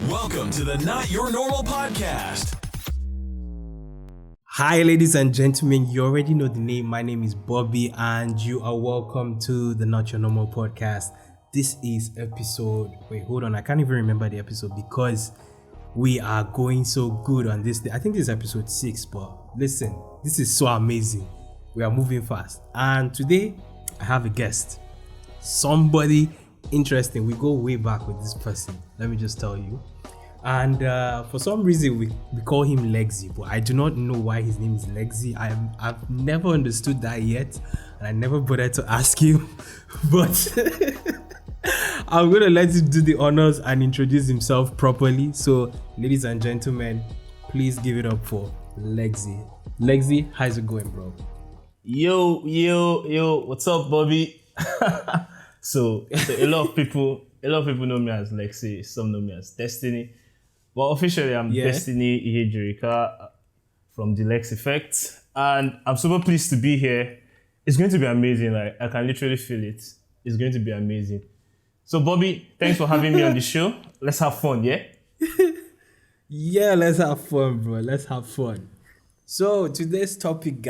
Welcome to the Not Your Normal Podcast. Hi, ladies and gentlemen. You already know the name. My name is Bobby, and you are welcome to the Not Your Normal Podcast. This is episode. Wait, hold on. I can't even remember the episode because we are going so good on this. I think this is episode 6, but listen, this is so amazing. We are moving fast, and today I have a guest. Somebody interesting. We go way back with this person. Let me just tell you. And for some reason we call him Lexi, but I do not know why his name is Lexi. I've never understood that yet, and I never bothered to ask him. But I'm gonna let him do the honors and introduce himself properly. So, ladies and gentlemen, please give it up for Lexi. Lexi, how's it going, bro? Yo, what's up, Bobby? so a lot of people know me as Lexi, some know me as Destiny. But officially, I'm Destiny Ihejirika from the Lex Effect. And I'm super pleased to be here. It's going to be amazing. Like, I can literally feel it. It's going to be amazing. So, Bobby, thanks for having me on the show. Let's have fun, yeah? Yeah, let's have fun, bro. Let's have fun. So, today's topic,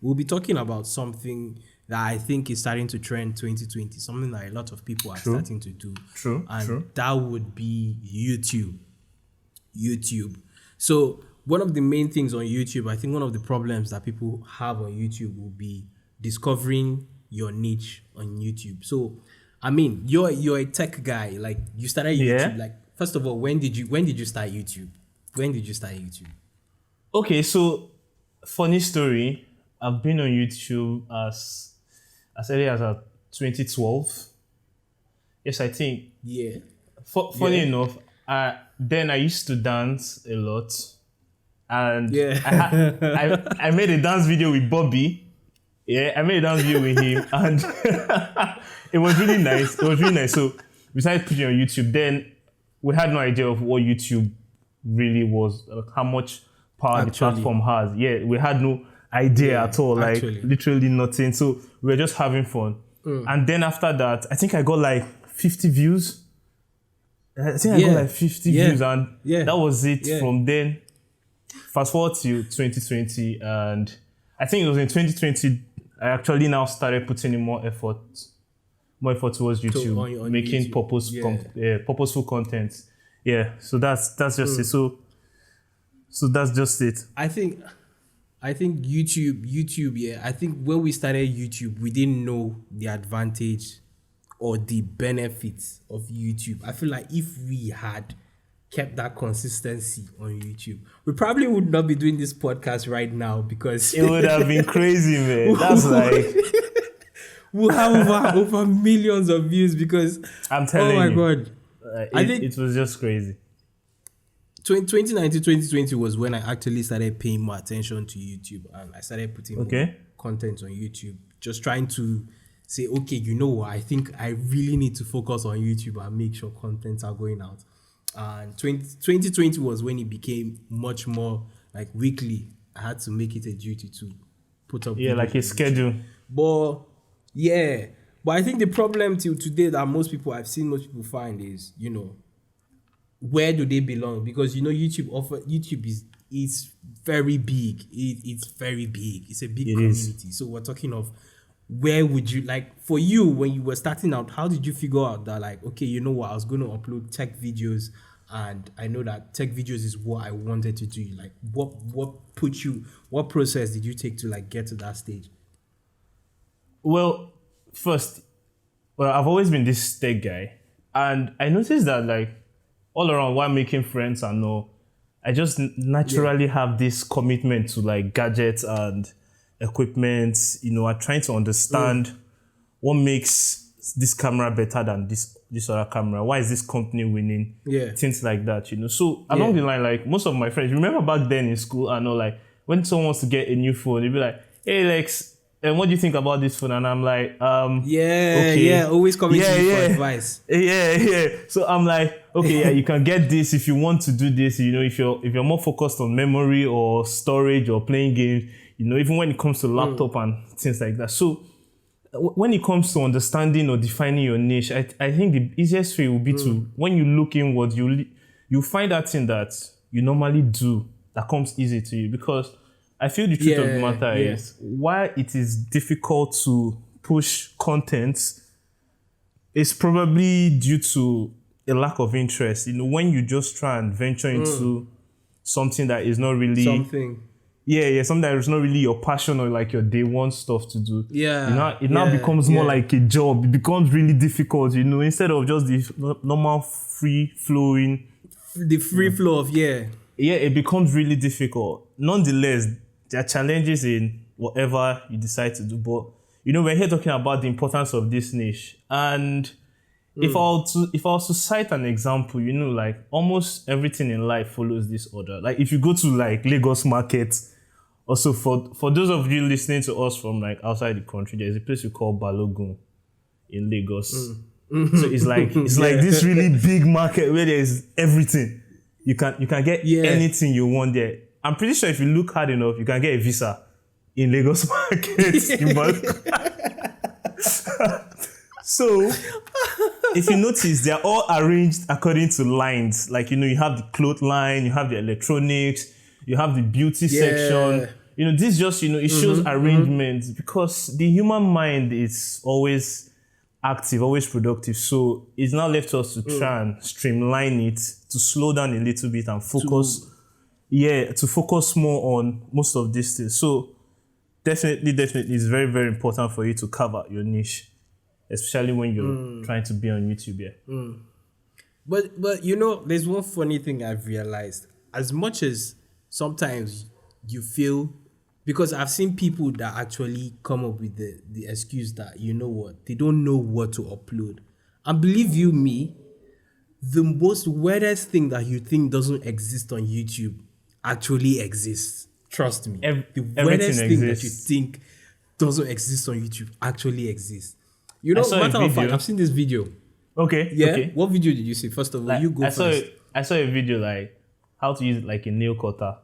we'll be talking about something that I think is starting to trend 2020, something that a lot of people are starting to do. True. That would be YouTube. So one of the main things on YouTube, I think one of the problems that people have on YouTube will be discovering your niche on YouTube. So, I mean, you're a tech guy. Like, you started YouTube. Like, first of all, when did you start YouTube? Okay, so funny story. I've been on YouTube as early as 2012. Yes, I think. Yeah. Funny enough, then I used to dance a lot, and I made a dance video with Bobby. Yeah, I made a dance video with him, and it was really nice. So we started putting it on YouTube. Then we had no idea of what YouTube really was, how much power the platform has. Yeah, we had no idea at all, like literally nothing. So we were just having fun. And then after that, I think I got like 50 views. I got like 50 views, and that was it. From then, fast forward to 2020, and I think it was in 2020 I actually now started putting in more effort towards YouTube, on making YouTube. Purposeful content. Yeah, so that's just it. So that's just it. I think YouTube, I think when we started YouTube, we didn't know the advantage or the benefits of YouTube. I feel like if we had kept that consistency on YouTube, we probably would not be doing this podcast right now, because it would have been crazy, man. That's like we'll have over millions of views, because I'm telling you. Oh my God. It was just crazy. 2019, 2020 was when I actually started paying more attention to YouTube, and I started putting more content on YouTube, just trying to say, okay, you know what, I think I really need to focus on YouTube and make sure contents are going out. And 2020 was when it became much more like weekly. I had to make it a duty to put up like a schedule. But I think the problem till today that most people find is, where do they belong? Because YouTube is very big. It's very big. It's a big community. So we're talking of, where would you, like, for you, when you were starting out, how did you figure out that, like, okay, you know what, I was going to upload tech videos, and I know that tech videos is what I wanted to do. Like, what process did you take to, like, get to that stage? Well, I've always been this tech guy, and I noticed that, like, all around while making friends and all, I just naturally have this commitment to, like, gadgets and equipment. I'm trying to understand what makes this camera better than this other camera. Why is this company winning? Things like that, So along the line, like, most of my friends, remember back then in school, I know, like, when someone wants to get a new phone, they'd be like, hey, Lex, and what do you think about this phone? And I'm like, always coming to you for advice. So I'm like, okay, you can get this if you want to do this. If you're more focused on memory or storage or playing games, even when it comes to laptop and things like that. So when it comes to understanding or defining your niche, I think the easiest way will be to, when you look inward, you find that thing that you normally do that comes easy to you. Because I feel the truth of the matter is, why it is difficult to push content is probably due to a lack of interest. When you just try and venture into something that is not really something that is not really your passion or like your day one stuff to do. It now becomes more like a job. It becomes really difficult, instead of just the normal free flowing. The free flow of it becomes really difficult. Nonetheless, there are challenges in whatever you decide to do. But we're here talking about the importance of this niche. And if I was to cite an example, like almost everything in life follows this order. Like if you go to like Lagos market, also for those of you listening to us from like outside the country, there's a place we call Balogun in Lagos. So it's like this really big market where there's everything. You can get anything you want there. I'm pretty sure if you look hard enough, you can get a visa in Lagos market. So if you notice, they're all arranged according to lines. Like, you have the cloth line, you have the electronics, you have the beauty section. This just, it shows arrangements because the human mind is always active, always productive. So it's now left to us to try and streamline it, to slow down a little bit and focus. To focus more on most of these things. So definitely it's very, very important for you to cover your niche, especially when you're trying to be on YouTube. But there's one funny thing I've realized. As much as sometimes you feel, because I've seen people that actually come up with the excuse that, they don't know what to upload. And believe you me, the most weirdest thing that you think doesn't exist on YouTube actually exists. Trust me. The weirdest thing that you think doesn't exist on YouTube actually exists. Matter of fact, I've seen this video. Okay. Yeah. Okay. What video did you see? First of all, you go first. I saw a video like how to use like a nail cutter,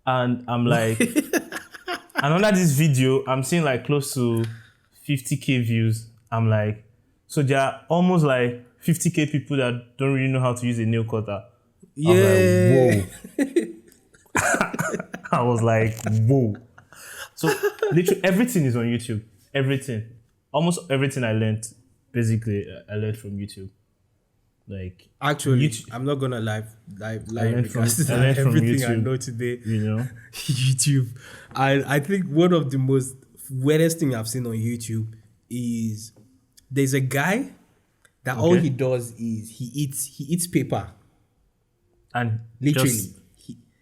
and I'm like, and under this video, I'm seeing like close to 50k views. I'm like, so there are almost like 50k people that don't really know how to use a nail cutter. Yeah. I was like, whoa. So literally everything is on YouTube. Everything. Almost everything I learned, basically, I learned from YouTube. Like actually, YouTube, I'm not gonna lie regards to that. Everything YouTube, I know today, YouTube. I think one of the most weirdest thing I've seen on YouTube is there's a guy that all he does is he eats paper. And literally,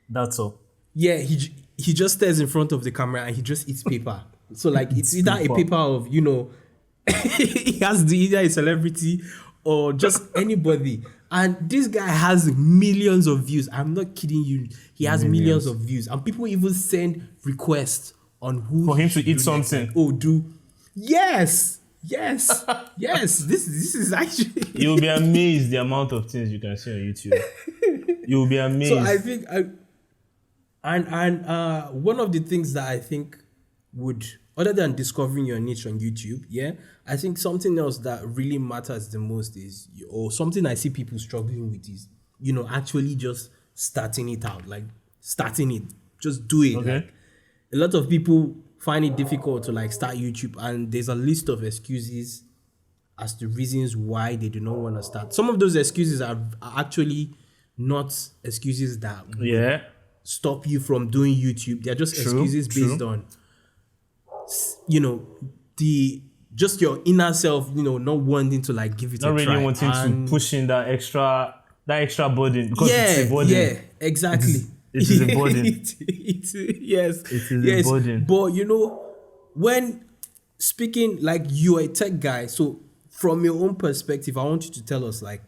that's all. Yeah, he just stares in front of the camera and he just eats paper. So like it's either a paper of he has either a celebrity or just anybody. And this guy has millions of views. I'm not kidding you. He has millions of views, and people even send requests on who for him to eat something. Yes. This is actually. You'll be amazed the amount of things you can see on YouTube. You'll be amazed. So I think, one of the things that I think would, other than discovering your niche on YouTube, I think something else that really matters the most is, or something I see people struggling with is, actually just starting it out, like starting it, just do it. Okay. Like, a lot of people find it difficult to like start YouTube, and there's a list of excuses as to reasons why they do not want to start. Some of those excuses are actually not excuses that will stop you from doing YouTube. They're just excuses based on, just your inner self, not wanting to like give it not a really try. Not really wanting to push in that extra burden, because it's a burden. Yeah, exactly. It is a burden. Yes. It is a burden. But when speaking, like, you're a tech guy, so from your own perspective, I want you to tell us, like,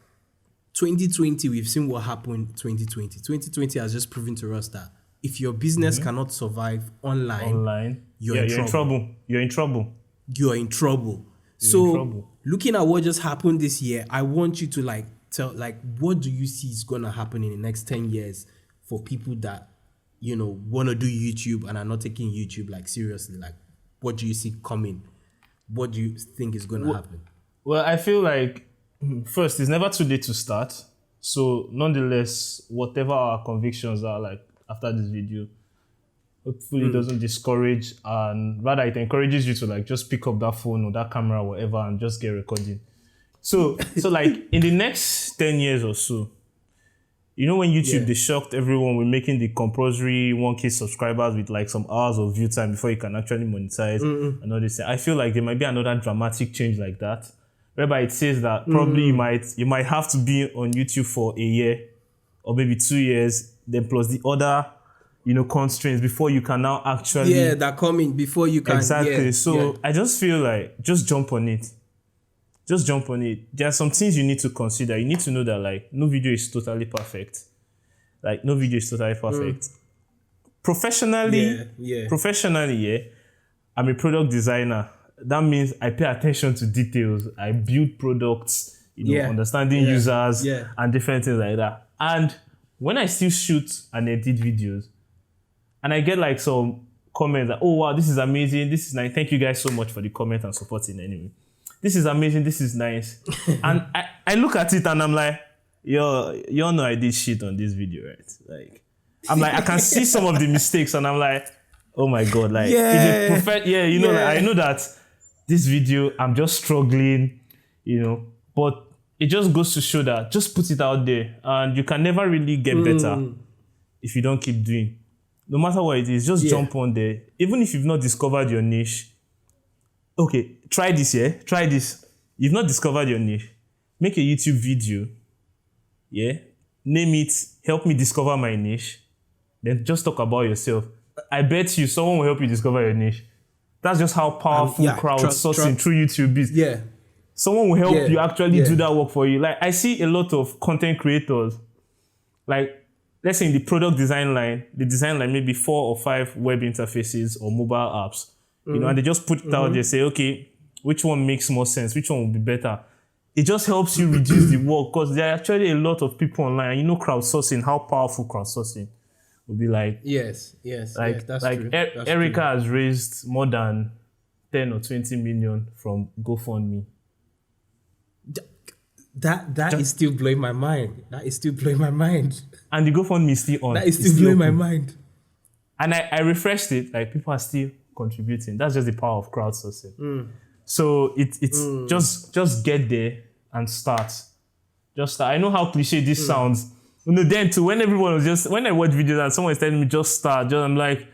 2020, we've seen what happened 2020. 2020 has just proven to us that if your business cannot survive online, you're in trouble. You're in trouble. So looking at what just happened this year, I want you to like tell, like, what do you see is gonna happen in the next 10 years for people that, want to do YouTube and are not taking YouTube like seriously? Like, what do you see coming what do you think is going to happen? Well, I feel like, first, it's never too late to start. So, nonetheless, whatever our convictions are, like, after this video, hopefully it doesn't discourage, and rather it encourages you to, like, just pick up that phone or that camera or whatever and just get recording. So like, in the next 10 years or so, you know when YouTube, they shocked everyone with making the compulsory 1K subscribers with like some hours of view time before you can actually monetize and all this. I feel like there might be another dramatic change like that, whereby it says that probably you might have to be on YouTube for a year or maybe 2 years, then plus the other, constraints before you can now actually... Yeah, that coming before you can... Exactly. I just feel like, just jump on it. Just jump on it. There are some things you need to consider. You need to know that, like, no video is totally perfect. Professionally, I'm a product designer. That means I pay attention to details. I build products, understanding users and different things like that. And when I still shoot and edit videos, and I get like some comments like, oh wow, this is amazing, this is nice. Thank you guys so much for the comment and supporting anyway. This is amazing, this is nice. And I look at it and I'm like, you all know I did shit on this video, right? Like, I'm like, I can see some of the mistakes and I'm like, oh my God, like, is it perfect? Yeah, like, I know that this video, I'm just struggling, but it just goes to show that just put it out there and you can never really get better if you don't keep doing. No matter what it is, just jump on there. Even if you've not discovered your niche, okay, try this, try this. You've not discovered your niche. Make a YouTube video, name it, help me discover my niche. Then just talk about yourself. I bet you someone will help you discover your niche. That's just how powerful crowdsourcing through YouTube is. Yeah. Someone will help you actually do that work for you. Like, I see a lot of content creators, like, let's say in the product design line, they design like maybe 4 or 5 web interfaces or mobile apps, and they just put it out there, say, okay, which one makes more sense? Which one will be better? It just helps you reduce the work because there are actually a lot of people online. And crowdsourcing, how powerful crowdsourcing will be like. Yes, that's true. Erica has raised more than 10 or 20 million from GoFundMe. That is still blowing my mind. And the GoFundMe is still on. That is still blowing my mind. And I refreshed it, like people are still contributing. That's just the power of crowdsourcing. So it's just get there and start. Just start. I know how cliche this sounds. Then too, when I watch videos and someone is telling me just start, I'm like,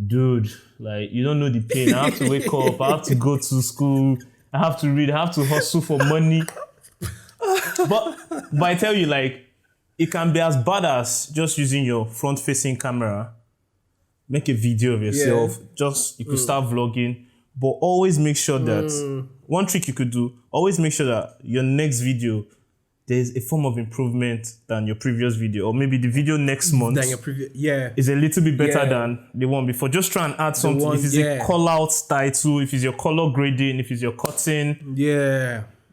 dude, like you don't know the pain. I have to wake up, I have to go to school, I have to read, I have to hustle for money. But I tell you, like, it can be as bad as just using your front-facing camera, make a video of yourself, you could start vlogging, but always make sure that, one trick you could do, always make sure that your next video, there's a form of improvement than your previous video, or maybe the video next month is a little bit better than the one before. Just try and add something. If it's a call-out title, if it's your color grading, if it's your cutting.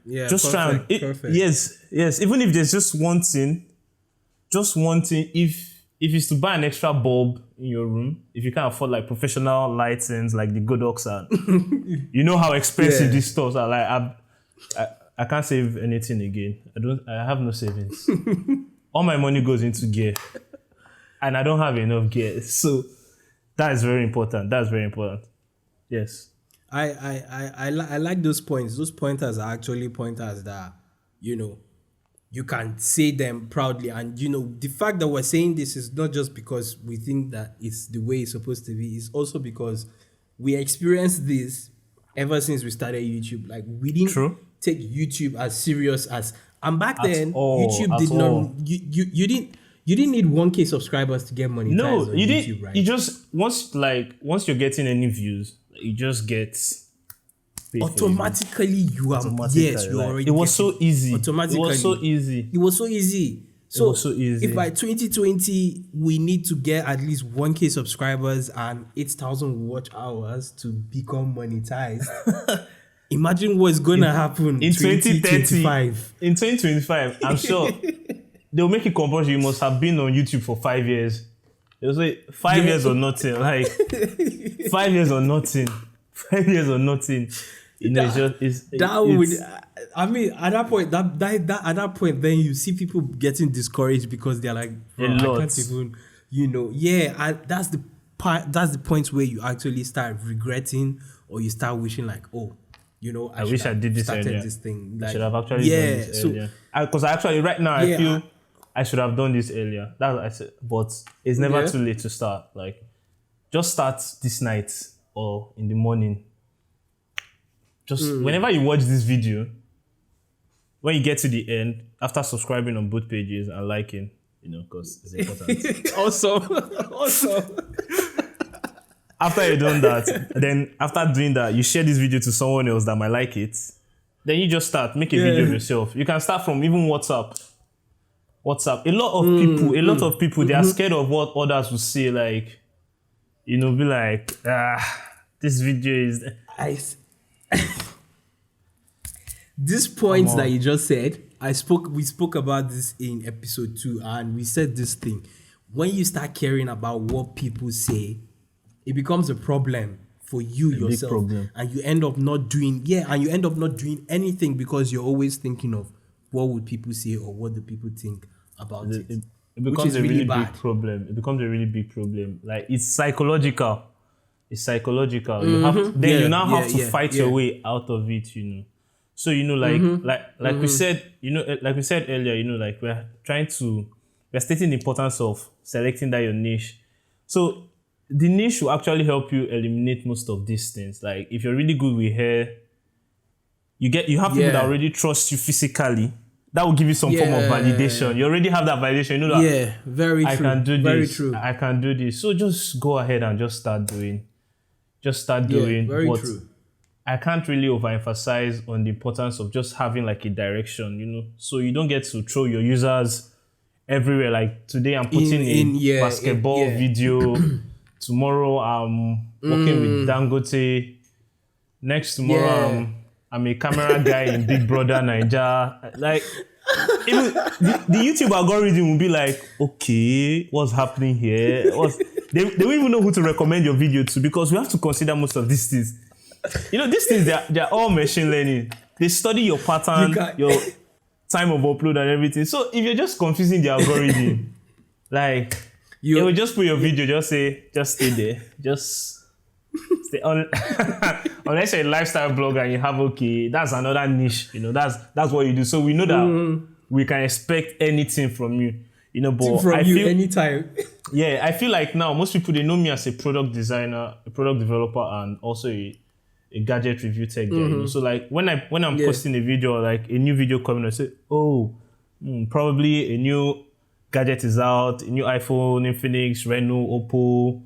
Just try and yes. Even if there's just one thing, if it's to buy an extra bulb in your room, if you can't afford like professional lightings like the Godox and you know how expensive these stores are. Like I can't save anything again. I have no savings. All my money goes into gear, and I don't have enough gear. So that is very important. Yes. I like those points. Those pointers are actually pointers that, you can say them proudly. And, the fact that we're saying this is not just because we think that it's the way it's supposed to be. It's also because we experienced this ever since we started YouTube. Like, we didn't take YouTube as serious as... And back then, YouTube did not... You didn't need 1K subscribers to get monetized on YouTube, right? You just... Once you're getting any views... You just get automatically. You are you already. It was so easy. Automatically, it was so easy. So if by 2020 we need to get at least 1K subscribers and 8,000 watch hours to become monetized, imagine what's gonna happen in 2025. In 2025, I'm sure they'll make it compulsory. You must have been on YouTube for 5 years. They'll say 5 years or nothing. Like 5 years or nothing. 5 years or nothing. You know, it's just it's That would, I mean, at that point, at that point, then you see people getting discouraged because they're like, bro, I lot. can't even, you know, yeah. And that's the part. That's the point where you actually start regretting, or you start wishing like, oh, you know, I wish I did this started earlier. this thing. I Like, should have actually done this earlier. Because actually, right now, I feel I should have done this earlier. That's what I said. But it's never too late to start. Like, just start this night or in the morning. Just whenever you watch this video, when you get to the end, after subscribing on both pages and liking, you know, because it's important. Awesome. After you've done that, then after doing that, you share this video to someone else that might like it. Then you just make a video of yourself. You can start from even WhatsApp. A lot of people, they are scared of what others will say. Like, you know, be like, this video is. This point that you just said, we spoke about this in episode 2, and we said this thing. When you start caring about what people say, it becomes a problem for you yourself, and you end up not doing anything because you're always thinking of what would people say or what do people think about it. It becomes a really big problem. It becomes a really big problem. Like, it's psychological. You have you now have to fight your way out of it, you know. So, you know, like we said, you know, like we said earlier, you know, like we're stating the importance of selecting that your niche. So the niche will actually help you eliminate most of these things. Like, if you're really good with hair, you have people that already trust you physically. That will give you some form of validation. You already have that validation. You know that very true. I can do this. Very true. I can do this. So just go ahead and just start doing. Very true. I can't really overemphasize on the importance of just having like a direction, you know, so you don't get to throw your users everywhere. Like, today I'm putting a basketball video. Tomorrow I'm working with Dangote. Next tomorrow I'm a camera guy in Big Brother Naija. Like, even the YouTube algorithm will be like, okay, what's happening here? They don't even know who to recommend your video to, because we have to consider most of these things. You know, these things, they're all machine learning. They study your pattern, your time of upload and everything. So if you're just confusing the algorithm, like, you will just put your video, just stay there. Just stay on. Unless you're a lifestyle blogger and you have, that's another niche. You know, that's what you do. So we know that we can expect anything from you. You know, but I feel anytime. Yeah, I feel like now most people, they know me as a product designer, a product developer, and also a gadget review tech guy. You know? So like when I'm posting a video, like a new video coming, I say, probably a new gadget is out, a new iPhone, Infinix, Reno, Oppo.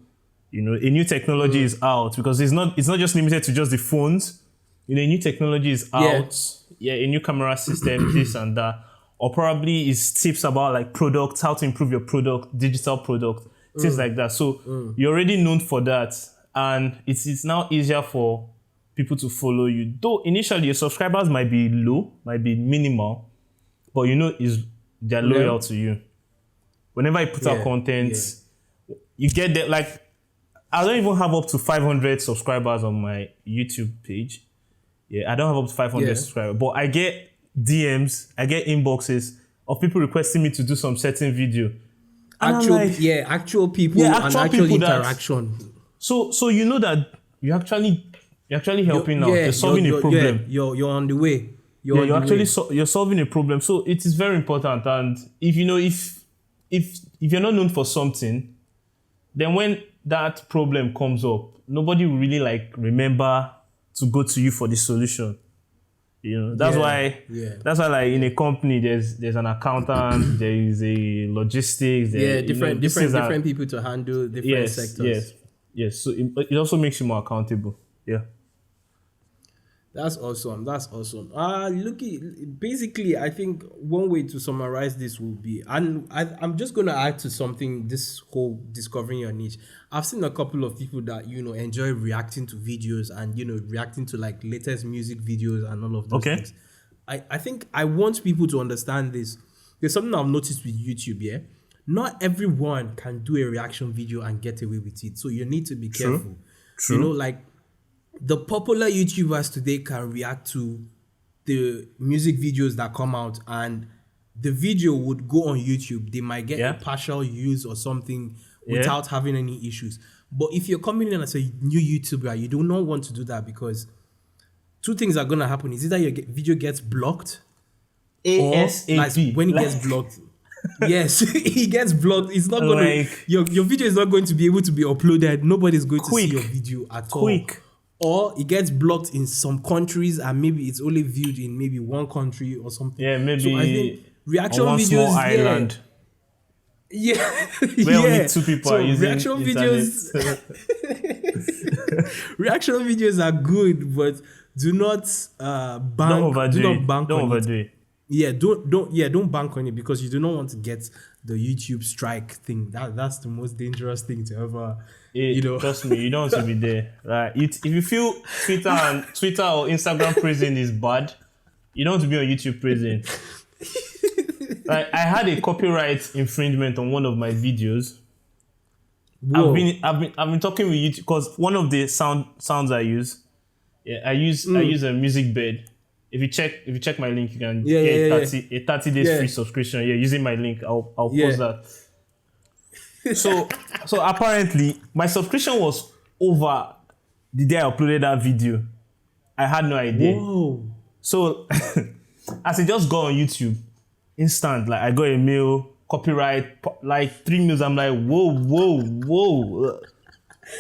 You know, a new technology is out, because it's not just limited to just the phones. You know, a new technology is out. Yeah, a new camera system, this and that. Or probably is tips about like products, how to improve your product, digital product, things like that. So you're already known for that, and it's now easier for people to follow you. Though initially your subscribers might be low, might be minimal, but you know they're loyal to you. Whenever you put out content, you get that. Like, I don't even have up to 500 subscribers on my YouTube page. Yeah, I don't have up to 500 subscribers, but I get DMs, I get inboxes of people requesting me to do some certain video. Actual people and actual interaction. So you know that you're actually helping out. You're solving a problem. You're on the way. You're solving a problem. So it is very important. And if you know if you're not known for something, then when that problem comes up, nobody will really like remember to go to you for the solution. You know, that's why like in a company there's an accountant, there is a logistics, different people to handle different sectors. Yes. So it also makes you more accountable. Yeah. That's awesome. Basically, I think one way to summarize this would be, and I'm just going to add to something, this whole discovering your niche. I've seen a couple of people that, you know, enjoy reacting to videos and, you know, reacting to like latest music videos and all of those things. I think I want people to understand this. There's something I've noticed with YouTube, Not everyone can do a reaction video and get away with it. So you need to be careful. True. You know, like, the popular YouTubers today can react to the music videos that come out, and the video would go on YouTube. They might get a partial use or something without having any issues. But if you're coming in as a new YouTuber, you do not want to do that, because two things are going to happen. Is either your video gets blocked, ASAP. or like when it gets blocked, yes, it gets blocked. It's not going to, your video is not going to be able to be uploaded. Nobody's going to see your video at all. Or it gets blocked in some countries, and maybe it's only viewed in maybe one country or something. Yeah, maybe. So I think reaction on one videos, small island. Yeah, where only 2 people are using reaction internet. videos. Reaction videos are good, but do not bank. Do not bank on it. Yeah, don't bank on it, because you do not want to get the YouTube strike thing. That's the most dangerous thing to ever. Trust me, you don't want to be there. Like, if you feel Twitter or Instagram prison is bad, you don't want to be on YouTube prison. Like, I had a copyright infringement on one of my videos. Whoa. I've been talking with YouTube, because one of the sounds I use, I use a music bed. If you check my link, you can get a 30 days free subscription. Yeah, using my link, I'll post that. So apparently my subscription was over the day I uploaded that video. I had no idea. Whoa. So as I just got on YouTube, instant, like I got a mail, copyright, like 3 mails. I'm like, whoa.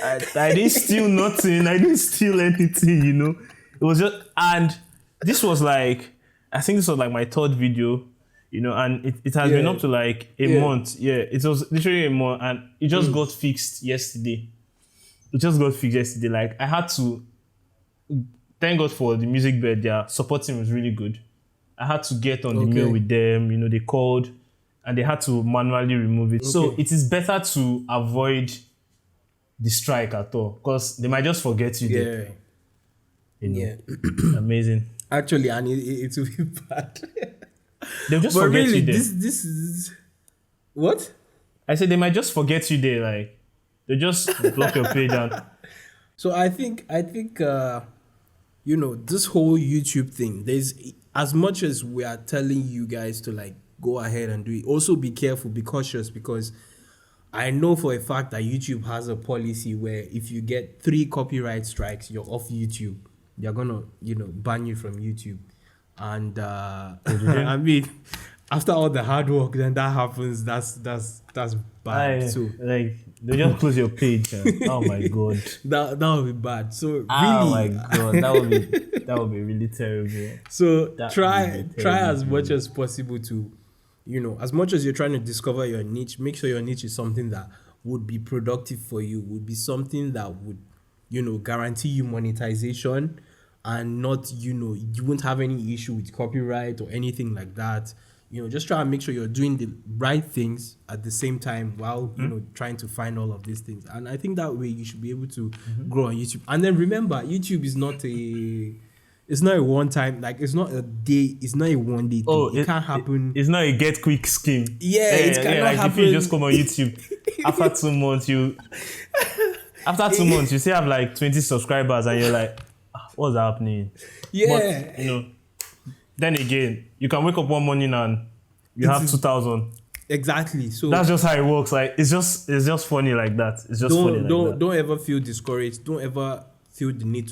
I didn't steal nothing. I didn't steal anything, It was just, and this was like, I think this was like my 3rd video, and it has been up to like a month. Yeah, it was literally a month, and it just got fixed yesterday. Like, I had to, thank God for the music bed. Their support team was really good. I had to get on the mail with them. They called, and they had to manually remove it. Okay. So it is better to avoid the strike at all, because they might just forget you there. Amazing. Actually, and it will be bad. They'll just forget you there. This is what? I said they might just forget you there. Like, they just block your page out. So I think this whole YouTube thing, there's, as much as we are telling you guys to like go ahead and do it, also be careful, be cautious, because I know for a fact that YouTube has a policy where if you get 3 copyright strikes, you're off YouTube. They're gonna, ban you from YouTube. And I mean, after all the hard work, then that happens. That's bad. So like, they just close your page. Oh my God, that would be bad. So really, oh my God, that would be really terrible. So try as much as possible to, as much as you're trying to discover your niche, make sure your niche is something that would be productive for you, would be something that would, guarantee you monetization, and not, you won't have any issue with copyright or anything like that. Just try and make sure you're doing the right things at the same time while, trying to find all of these things. And I think that way you should be able to grow on YouTube. And then remember, YouTube is not a one time, like, it's not a day, it's not a one day thing. It can't happen. It's not a get quick scheme. It cannot like happen. If you just come on YouTube, after 2 months, you still have like 20 subscribers, and you're like, what's happening? Yeah. But, then again, you can wake up one morning and you have 2,000. Exactly. So that's just how it works. Like, it's just funny like that. It's just funny like that. Don't ever feel discouraged. Don't ever feel the need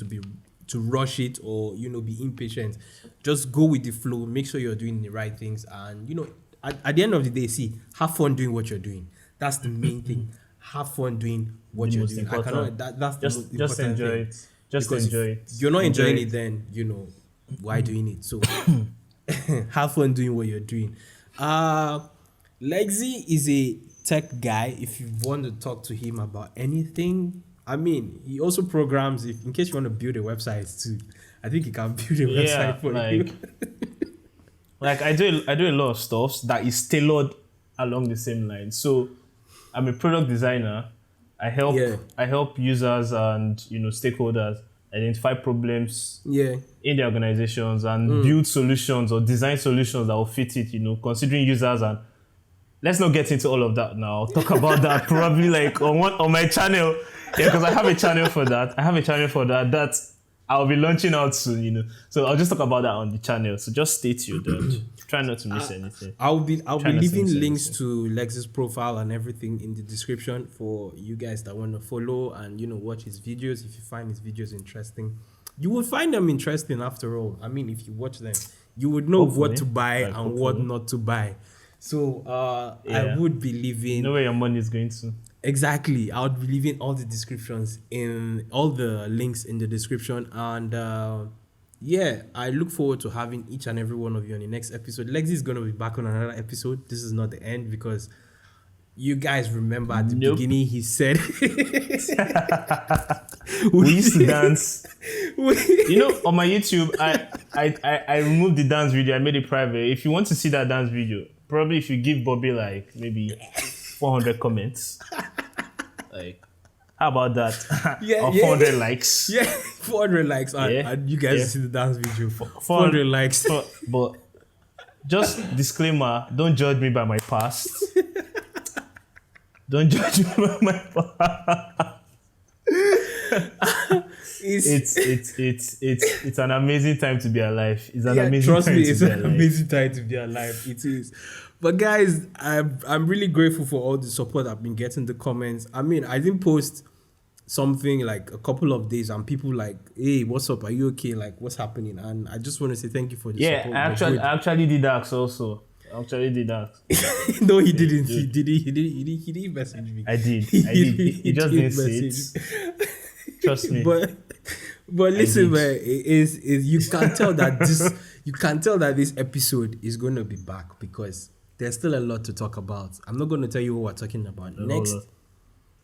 to rush it, or be impatient. Just go with the flow. Make sure you're doing the right things, and at the end of the day, have fun doing what you're doing. That's the main thing. Have fun doing what you're doing. That's the most important just enjoy thing. it. Just enjoy it. If you're not enjoying it, then why doing it? So have fun doing what you're doing. Lexi is a tech guy. If you want to talk to him about anything, I mean, he also programs. If in case you want to build a website too, I think he can build a website for you. Like, I do a lot of stuff that is tailored along the same line. So I'm a product designer. I help users and stakeholders identify problems in their organizations and build solutions or design solutions that will fit it, considering users and let's not get into all of that now. I'll talk about that probably like on my channel. Yeah, because I have a channel for that. That I'll be launching out soon, So I'll just talk about that on the channel. So just stay tuned. Try not to miss anything. I'll be leaving links to Lex's profile and everything in the description for you guys that want to follow and watch his videos. If you find his videos interesting, you will find them interesting after all. I mean, if you watch them, you would know what to buy and what not to buy. So I would be leaving. You know where your money is going to. Exactly. I would be leaving all the descriptions in all the links in the description. And I look forward to having each and every one of you on the next episode. Lexi is going to be back on another episode. This is not the end because you guys remember at the beginning he said we used to dance. On my YouTube, I removed the dance video. I made it private. If you want to see that dance video, probably if you give Bobby like maybe 400 comments, like how about that? Or 400 likes. Yeah, 400 likes. And you guys see the dance video. 400 likes. But just disclaimer: don't judge me by my past. Don't judge me by my past. It's an amazing time to be alive. It's an amazing time to be alive. Trust me, it's an amazing time to be alive. It is. But guys, I'm really grateful for all the support I've been getting, the comments. I mean, I didn't post something like a couple of days and people like, hey, what's up? Are you okay? Like, what's happening? And I just want to say thank you for the support. Yeah, I actually did ask also. No, he didn't. He didn't message me. I did. He just didn't say it. Trust me. But listen, man, is you can tell that this episode is going to be back because there's still a lot to talk about. I'm not going to tell you what we're talking about next,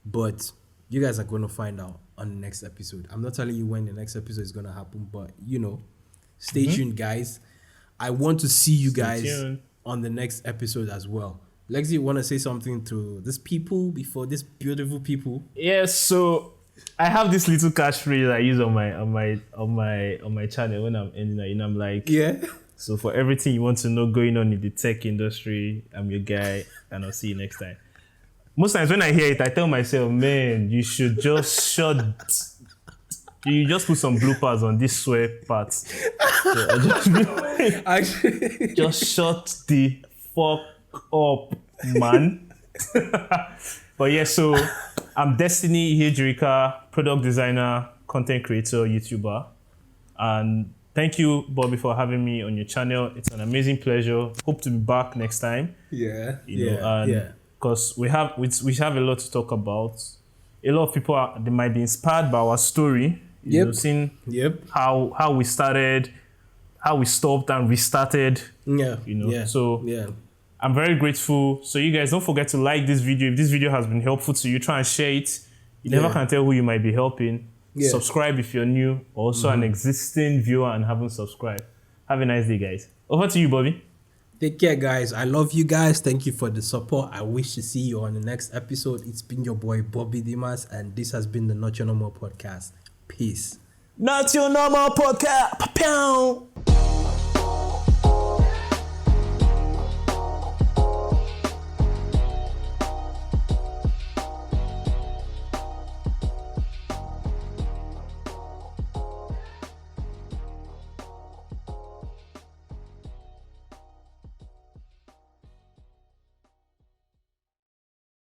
but you guys are going to find out on the next episode. I'm not telling you when the next episode is going to happen, but stay tuned, guys. I want to see you guys on the next episode as well. Lexi, you want to say something to these people before these beautiful people? Yes. So I have this little catchphrase I use on my channel when I'm ending. I'm like, So for everything you want to know going on in the tech industry, I'm your guy, and I'll see you next time. Most times when I hear it, I tell myself, man, you should just you just put some bloopers on this swear part. So just shut the fuck up, man. But yeah, so I'm Destiny Ihejirika, product designer, content creator, YouTuber. And thank you, Bobby, for having me on your channel. It's an amazing pleasure. Hope to be back next time. Because we have a lot to talk about. A lot of people they might be inspired by our story. Seeing how we started, how we stopped and restarted. I'm very grateful. So you guys don't forget to like this video. If this video has been helpful to you, try and share it. You never can tell who you might be helping. Subscribe if you're new, also an existing viewer and haven't subscribed. Have a nice day, guys. Over to you, Bobby. Take care, guys. I love you guys. Thank you for the support. I wish to see you on the next episode. It's been your boy, Bobby Dimas, and this has been the Not Your Normal Podcast. Peace. Not Your Normal Podcast.